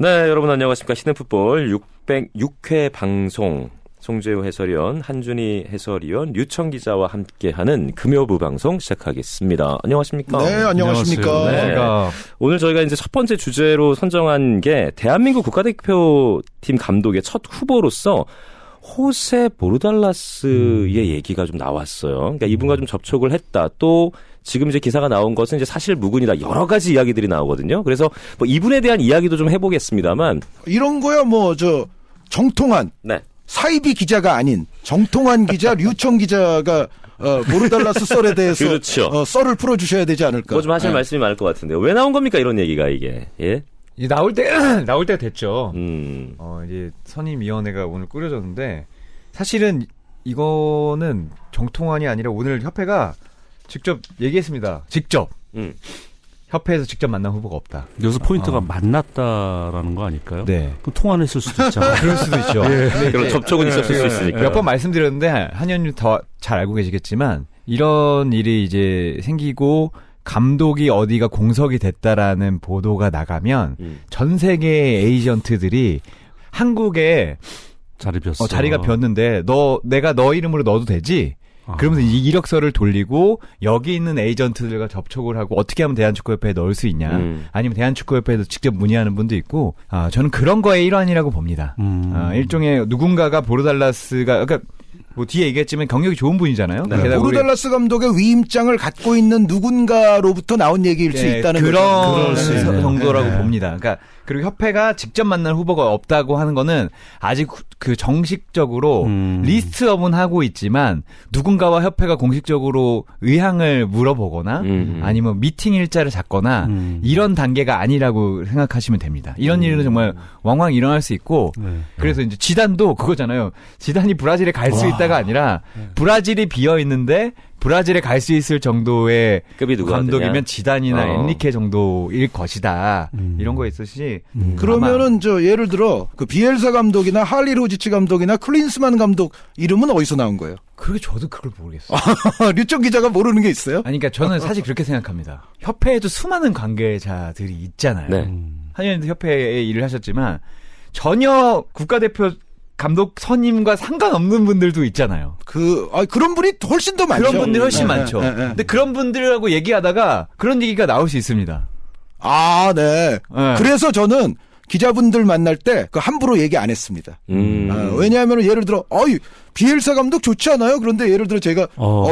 네, 여러분 안녕하십니까. 시즌풋볼 606회 방송 송재우 해설위원, 한준희 해설위원, 류청 기자와 함께하는 금요부 방송 시작하겠습니다. 안녕하십니까? 네, 안녕하십니까? 네. 오늘 저희가 이제 첫 번째 주제로 선정한 게 대한민국 국가대표팀 감독의 첫 후보로서 호세 보르달라스의 얘기가 좀 나왔어요. 그러니까 이분과 좀 접촉을 했다. 또 지금 이제 기사가 나온 것은 이제 사실 무근이다. 여러 가지 이야기들이 나오거든요. 그래서 뭐 이분에 대한 이야기도 좀 해보겠습니다만 이런 거야 정통한 네. 사이비 기자가 아닌 정통한 기자 류청 기자가 보르달라스 썰에 대해서 그렇죠. 썰을 풀어주셔야 되지 않을까. 뭐 좀 하실 말씀이 많을 것 같은데요. 왜 나온 겁니까 이런 얘기가 이게? 예? 나올 때 됐죠. 이제 선임위원회가 오늘 꾸려졌는데 사실은 이거는 정통환이 아니라 오늘 협회가 직접 얘기했습니다. 직접. 협회에서 직접 만난 후보가 없다. 여기서 포인트가 만났다라는 거 아닐까요? 네. 통화했을 수도 있잖아요. 그럴 수도 있죠. 네. 그런 접촉은 있었을 수 있으니까. 몇 번 말씀드렸는데 한현님 더 잘 알고 계시겠지만 이런 일이 이제 생기고 감독이 어디가 공석이 됐다라는 보도가 나가면 전 세계의 에이전트들이 한국에 자리가 비었는데 내가 너 이름으로 넣어도 되지? 그러면서 이 이력서를 돌리고 여기 있는 에이전트들과 접촉을 하고 어떻게 하면 대한축구협회에 넣을 수 있냐 아니면 대한축구협회에도 직접 문의하는 분도 있고 저는 그런 거의 일환이라고 봅니다. 일종의 누군가가 보르달라스가 그러니까 뭐 뒤에 얘기했지만 경력이 좋은 분이잖아요. 네. 보르달라스 감독의 위임장을 갖고 있는 누군가로부터 나온 얘기일 수 있다는 그런 정도라고 봅니다. 그러니까 그리고 협회가 직접 만난 후보가 없다고 하는 거는 아직 그 정식적으로 리스트업은 하고 있지만 누군가와 협회가 공식적으로 의향을 물어보거나 아니면 미팅 일자를 잡거나 이런 단계가 아니라고 생각하시면 됩니다. 이런 일은 정말 왕왕 일어날 수 있고 그래서 이제 지단도 그거잖아요. 지단이 브라질에 갈 수 있다가 아니라 브라질이 비어 있는데 브라질에 갈 수 있을 정도의 감독이면 지단이나 엔리케 정도일 것이다. 이런 거 있으시. 그러면은 예를 들어 그 비엘사 감독이나 할리로지치 감독이나 클린스만 감독 이름은 어디서 나온 거예요? 그게 저도 그걸 모르겠어요. 류청 기자가 모르는 게 있어요? 아니, 그러니까 저는 사실 그렇게 생각합니다. 협회에도 수많은 관계자들이 있잖아요. 네. 한현님도 협회에 일을 하셨지만 전혀 국가대표 감독 선임과 상관없는 분들도 있잖아요. 그런 분이 훨씬 더 많죠. 그런 분들이 훨씬 많죠. 근데 그런 분들하고 얘기하다가 그런 얘기가 나올 수 있습니다. 네. 그래서 저는 기자분들 만날 때 함부로 얘기 안 했습니다. 왜냐하면 예를 들어, 비엘사 감독 좋지 않아요? 그런데 예를 들어 제가,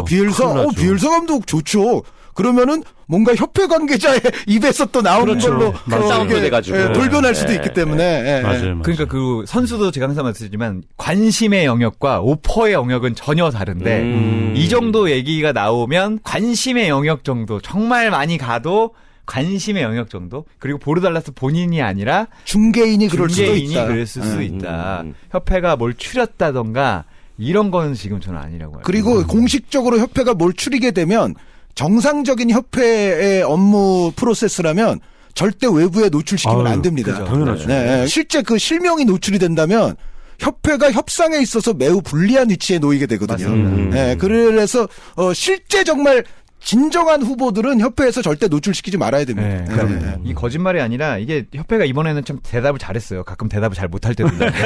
비엘사 감독 좋죠. 그러면은 뭔가 협회 관계자의 입에서 또 나오는 걸로 싸움도 돼가지고 돌변할 수도 있기 때문에. 맞아요. 그러니까 그 선수도 제가 항상 말씀드리지만 관심의 영역과 오퍼의 영역은 전혀 다른데 이 정도 얘기가 나오면 관심의 영역 정도 정말 많이 가도 관심의 영역 정도 그리고 보르달라스 본인이 아니라 중개인이 그럴 수도 있다. 그랬을 수 있다. 협회가 뭘 추렸다던가 이런 건 지금 저는 아니라고 해요. 그리고 공식적으로 협회가 뭘 추리게 되면 정상적인 협회의 업무 프로세스라면 절대 외부에 노출시키면 안 됩니다. 그죠. 당연하죠. 네. 실제 그 실명이 노출이 된다면 협회가 협상에 있어서 매우 불리한 위치에 놓이게 되거든요. 네. 그래서 실제 정말 진정한 후보들은 협회에서 절대 노출시키지 말아야 됩니다. 그러니까 이 거짓말이 아니라 이게 협회가 이번에는 참 대답을 잘했어요. 가끔 대답을 잘 못할 때도 있는데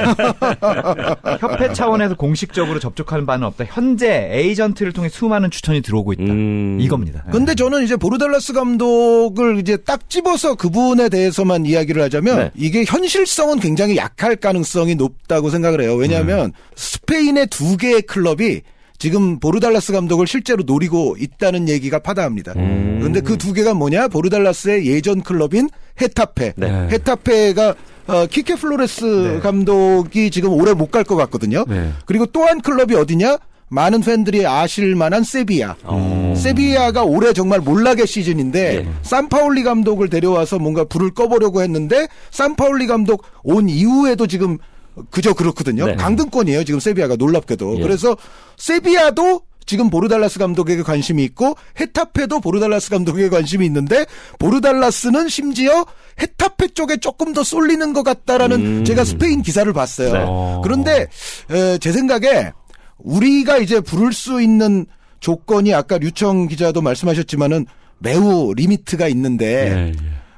협회 차원에서 공식적으로 접촉하는 바는 없다. 현재 에이전트를 통해 수많은 추천이 들어오고 있다. 이겁니다. 근데 저는 이제 보르달라스 감독을 이제 딱 집어서 그분에 대해서만 이야기를 하자면 이게 현실성은 굉장히 약할 가능성이 높다고 생각을 해요. 왜냐하면 스페인의 2개의 클럽이 지금 보르달라스 감독을 실제로 노리고 있다는 얘기가 파다합니다. 그런데 그 2개가 뭐냐? 보르달라스의 예전 클럽인 헤타페. 헤타페가 키케 플로레스 감독이 지금 올해 못 갈 것 같거든요. 그리고 또 한 클럽이 어디냐? 많은 팬들이 아실 만한 세비야. 세비야가 올해 정말 몰락의 시즌인데 산파울리 감독을 데려와서 뭔가 불을 꺼보려고 했는데 산파울리 감독 온 이후에도 지금 그저 그렇거든요. 강등권이에요. 지금 세비야가 놀랍게도. 그래서 세비야도 지금 보르달라스 감독에게 관심이 있고 헤타페도 보르달라스 감독에게 관심이 있는데 보르달라스는 심지어 헤타페 쪽에 조금 더 쏠리는 것 같다라는 제가 스페인 기사를 봤어요. 그런데 제 생각에 우리가 이제 부를 수 있는 조건이 아까 류청 기자도 말씀하셨지만은 매우 리미트가 있는데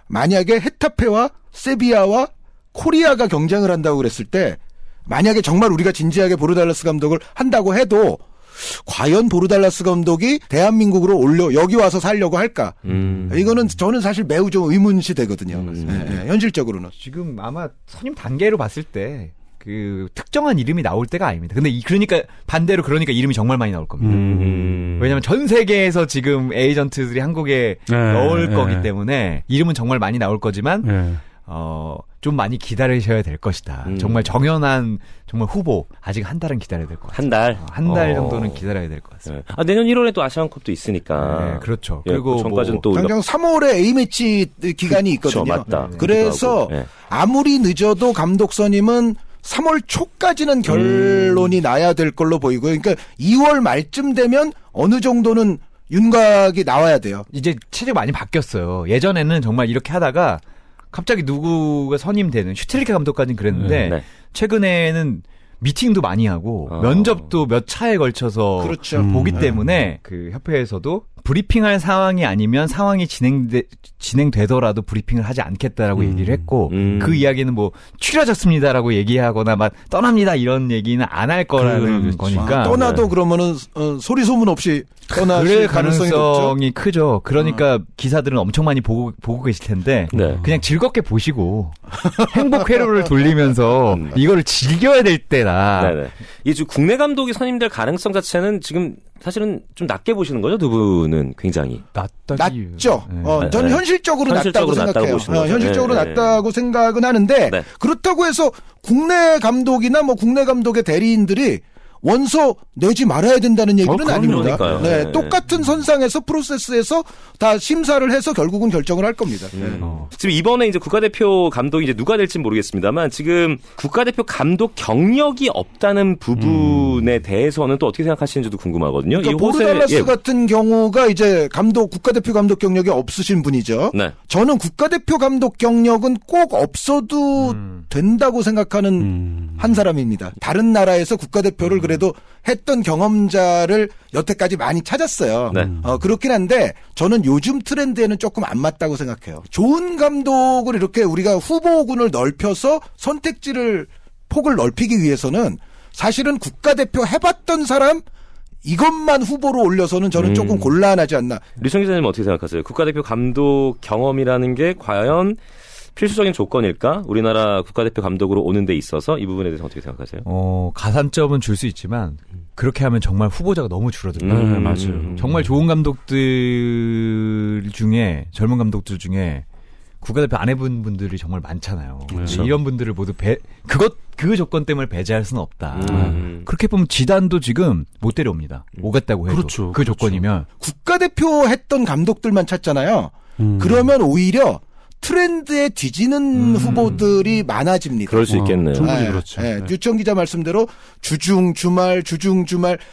만약에 헤타페와 세비야와 코리아가 경쟁을 한다고 그랬을 때 만약에 정말 우리가 진지하게 보르달라스 감독을 한다고 해도 과연 보르달라스 감독이 대한민국으로 여기 와서 살려고 할까? 이거는 저는 사실 매우 좀 의문시 되거든요. 현실적으로는. 지금 아마 선임 단계로 봤을 때 그 특정한 이름이 나올 때가 아닙니다. 근데 그러니까 반대로 그러니까 이름이 정말 많이 나올 겁니다. 왜냐하면 전 세계에서 지금 에이전트들이 한국에 넣을 거기 때문에 이름은 정말 많이 나올 거지만 좀 많이 기다리셔야 될 것이다. 정말 정연한 정말 후보 아직 한 달은 기다려야 될 것 같아요. 한 달? 한 달 정도는 기다려야 될 것 같습니다. 내년 1월에 또 아시안컵도 있으니까. 네, 그렇죠. 그리고 전까지는 또 당장 3월에 A매치 기간이 있거든요. 그렇죠, 맞다. 그래서 아무리 늦어도 감독 선임은 3월 초까지는 결론이 나야 될 걸로 보이고요. 그러니까 2월 말쯤 되면 어느 정도는 윤곽이 나와야 돼요. 이제 체제가 많이 바뀌었어요. 예전에는 정말 이렇게 하다가 갑자기 누구가 선임되는 슈트리케 감독까지는 그랬는데 최근에는 미팅도 많이 하고 면접도 몇 차에 걸쳐서 그렇죠. 보기 때문에 그 협회에서도 브리핑할 상황이 아니면 상황이 진행되더라도 브리핑을 하지 않겠다라고 얘기를 했고 그 이야기는 뭐 추려졌습니다라고 얘기하거나 막 떠납니다 이런 얘기는 안 할 거라는 거니까 떠나도 그러면은 소리 소문 없이 떠나실 가능성이 크죠. 그러니까 기사들은 엄청 많이 보고 계실 텐데 그냥 즐겁게 보시고 행복 회로를 돌리면서 이거를 즐겨야 될 때다. 이제 국내 감독이 선임될 가능성 자체는 지금 사실은 좀 낮게 보시는 거죠, 두 분은 굉장히. 낮죠. 저는 현실적으로 낮다고 생각해요. 현실적으로 낮다고 생각은 하는데 그렇다고 해서 국내 감독이나 뭐 국내 감독의 대리인들이 원서 내지 말아야 된다는 얘기는 아닙니다. 똑같은 선상에서 프로세스에서 다 심사를 해서 결국은 결정을 할 겁니다. 지금 이번에 이제 국가대표 감독이 이제 누가 될지 모르겠습니다만 지금 국가대표 감독 경력이 없다는 부분에 대해서는 또 어떻게 생각하시는지도 궁금하거든요. 그러니까 보르달라스 같은 경우가 이제 국가대표 감독 경력이 없으신 분이죠. 저는 국가대표 감독 경력은 꼭 없어도 된다고 생각하는 한 사람입니다. 다른 나라에서 국가대표를 그래도 했던 경험자를 여태까지 많이 찾았어요. 그렇긴 한데 저는 요즘 트렌드에는 조금 안 맞다고 생각해요. 좋은 감독을 이렇게 우리가 후보군을 넓혀서 선택지를 폭을 넓히기 위해서는 사실은 국가대표 해봤던 사람 이것만 후보로 올려서는 저는 조금 곤란하지 않나. 류청 기자님 어떻게 생각하세요? 국가대표 감독 경험이라는 게 과연 필수적인 조건일까? 우리나라 국가대표 감독으로 오는 데 있어서 이 부분에 대해서 어떻게 생각하세요? 가산점은 줄 수 있지만 그렇게 하면 정말 후보자가 너무 줄어들어요. 맞아요. 정말 좋은 감독들 중에 젊은 감독들 중에 국가대표 안 해본 분들이 정말 많잖아요. 이런 분들을 모두 그 조건 때문에 배제할 수는 없다. 그렇게 보면 지단도 지금 못 데려옵니다. 오겠다고 해도 그 조건이면 국가대표 했던 감독들만 찾잖아요. 그러면 오히려 트렌드에 뒤지는 후보들이 많아집니다. 그럴 수 있겠네요. 충분히 그렇죠. 류청 기자 말씀대로 주중 주말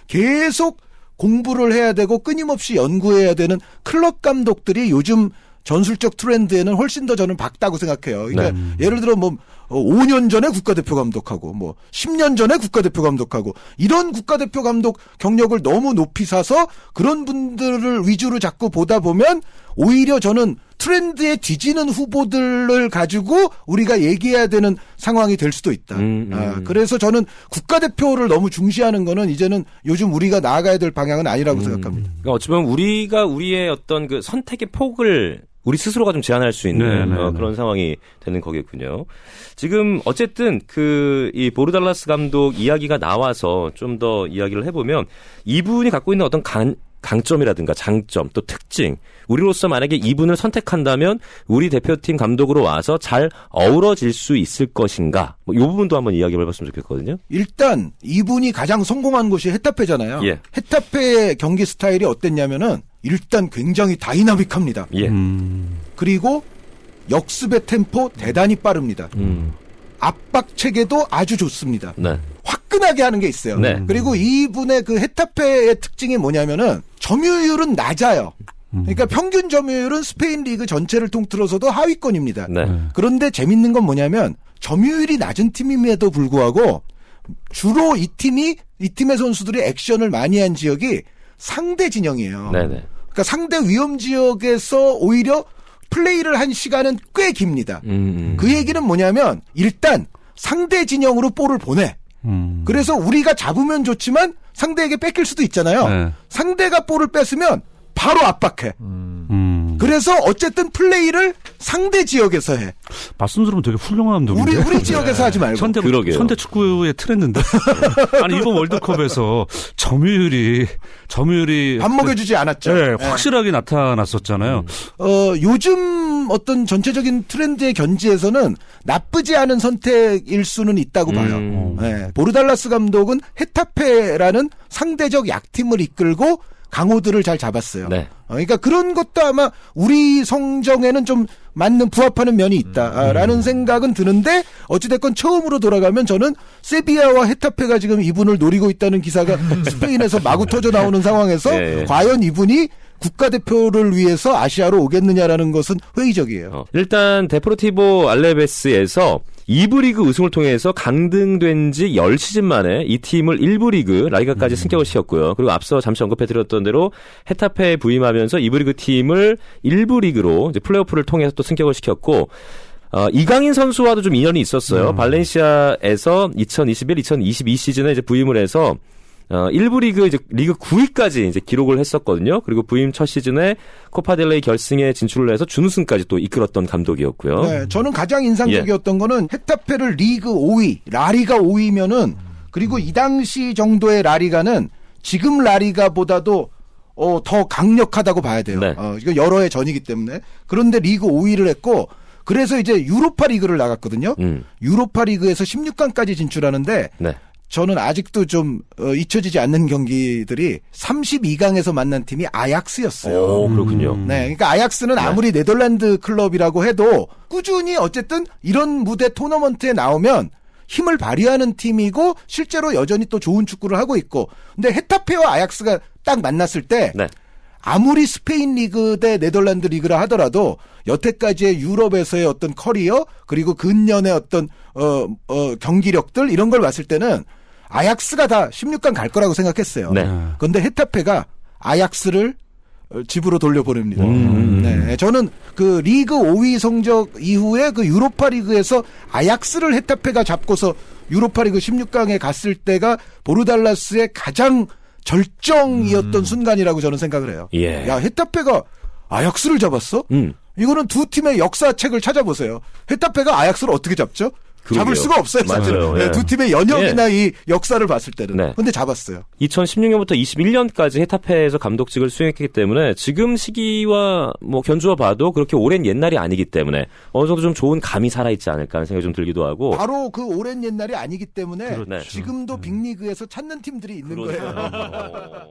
계속 공부를 해야 되고 끊임없이 연구해야 되는 클럽 감독들이 요즘 전술적 트렌드에는 훨씬 더 저는 밝다고 생각해요. 그러니까 예를 들어 뭐 5년 전에 국가대표 감독하고 뭐 10년 전에 국가대표 감독하고 이런 국가대표 감독 경력을 너무 높이 사서 그런 분들을 위주로 자꾸 보다 보면 오히려 저는 트렌드에 뒤지는 후보들을 가지고 우리가 얘기해야 되는 상황이 될 수도 있다. 그래서 저는 국가대표를 너무 중시하는 거는 이제는 요즘 우리가 나아가야 될 방향은 아니라고 생각합니다. 그러니까 어찌 보면 우리가 우리의 어떤 그 선택의 폭을 우리 스스로가 좀 제한할 수 있는 그런 상황이 되는 거겠군요. 지금 어쨌든 이 보르달라스 감독 이야기가 나와서 좀 더 이야기를 해보면 이분이 갖고 있는 어떤 강점이라든가 장점 또 특징 우리로서 만약에 이분을 선택한다면 우리 대표팀 감독으로 와서 잘 어우러질 수 있을 것인가 이 부분도 한번 이야기를 해봤으면 좋겠거든요. 일단 이분이 가장 성공한 곳이 헤타페잖아요. 헤타페의 경기 스타일이 어땠냐면은 일단 굉장히 다이나믹합니다. 그리고 역습의 템포 대단히 빠릅니다. 압박 체계도 아주 좋습니다. 화끈하게 하는 게 있어요. 그리고 이분의 그 헤타페의 특징이 뭐냐면은 점유율은 낮아요. 그러니까 평균 점유율은 스페인 리그 전체를 통틀어서도 하위권입니다. 그런데 재밌는 건 뭐냐면 점유율이 낮은 팀임에도 불구하고 주로 이 팀의 선수들이 액션을 많이 한 지역이 상대 진영이에요. 그러니까 상대 위험 지역에서 오히려 플레이를 한 시간은 꽤 깁니다. 그 얘기는 뭐냐면 일단 상대 진영으로 볼을 보내. 그래서 우리가 잡으면 좋지만 상대에게 뺏길 수도 있잖아요. 네. 상대가 볼을 뺏으면 바로 압박해. 그래서 어쨌든 플레이를 상대 지역에서 해. 말씀 들으면 되게 훌륭한 감독인데. 우리 지역에서 하지 말고. 그러게요. 현대 축구의 트렌드인데. 아니 이번 월드컵에서 점유율이 밥 먹여주지 않았죠. 네, 확실하게 나타났었잖아요. 요즘 어떤 전체적인 트렌드의 견지에서는 나쁘지 않은 선택일 수는 있다고 봐요. 네. 보르달라스 감독은 헤타페라는 상대적 약팀을 이끌고 강호들을 잘 잡았어요. 네. 그러니까 그런 것도 아마 우리 성정에는 좀 맞는 부합하는 면이 있다라는 생각은 드는데 어찌됐건 처음으로 돌아가면 저는 세비야와 헤타페가 지금 이분을 노리고 있다는 기사가 스페인에서 마구 터져 나오는 상황에서 네. 과연 이분이 국가대표를 위해서 아시아로 오겠느냐라는 것은 회의적이에요. 일단 데포르티보 알레베스에서 2부 리그 우승을 통해서 강등된 지 10시즌 만에 이 팀을 1부 리그 라리가까지 승격을 시켰고요. 그리고 앞서 잠시 언급해드렸던 대로 헤타페에 부임하면서 2부 리그 팀을 1부 리그로 이제 플레이오프를 통해서 또 승격을 시켰고 이강인 선수와도 좀 인연이 있었어요. 발렌시아에서 2021-2022 시즌에 이제 부임을 해서 1부 리그 이제 리그 9위까지 이제 기록을 했었거든요. 그리고 부임 첫 시즌에 코파델레이 결승에 진출을 해서 준우승까지 또 이끌었던 감독이었고요. 네, 저는 가장 인상적이었던 거는 헤타페를 리그 5위, 라리가 5위면은 그리고 이 당시 정도의 라리가는 지금 라리가보다도 더 강력하다고 봐야 돼요. 네. 이거 여러 해 전이기 때문에. 그런데 리그 5위를 했고 그래서 이제 유로파 리그를 나갔거든요. 유로파 리그에서 16강까지 진출하는데 네. 저는 아직도 좀 잊혀지지 않는 경기들이 32강에서 만난 팀이 아약스였어요. 오, 그렇군요. 네, 그러니까 아약스는 아무리 네덜란드 클럽이라고 해도 꾸준히 어쨌든 이런 무대 토너먼트에 나오면 힘을 발휘하는 팀이고 실제로 여전히 또 좋은 축구를 하고 있고. 근데 헤타페와 아약스가 딱 만났을 때 네. 아무리 스페인 리그 대 네덜란드 리그라 하더라도 여태까지의 유럽에서의 어떤 커리어 그리고 근년의 어떤 경기력들 이런 걸 봤을 때는 아약스가 다 16강 갈 거라고 생각했어요. 네. 그런데 헤타페가 아약스를 집으로 돌려보냅니다. 네, 저는 그 리그 5위 성적 이후에 그 유로파 리그에서 아약스를 헤타페가 잡고서 유로파 리그 16강에 갔을 때가 보르달라스의 가장 절정이었던 순간이라고 저는 생각을 해요. 예. 야, 헤타페가 아약스를 잡았어? 이거는 두 팀의 역사책을 찾아보세요. 헤타페가 아약스를 어떻게 잡죠? 그러게요. 잡을 수가 없어요. 사실. 맞아요. 네, 예. 두 팀의 연역이나 이 역사를 봤을 때는. 네. 근데 잡았어요. 2016년부터 21년까지 헤타페에서 감독직을 수행했기 때문에 지금 시기와 뭐 견주어 봐도 그렇게 오랜 옛날이 아니기 때문에 어느 정도 좀 좋은 감이 살아있지 않을까 하는 생각이 좀 들기도 하고. 바로 그 오랜 옛날이 아니기 때문에 그러네. 지금도 빅리그에서 찾는 팀들이 있는 거예요. 그러네요.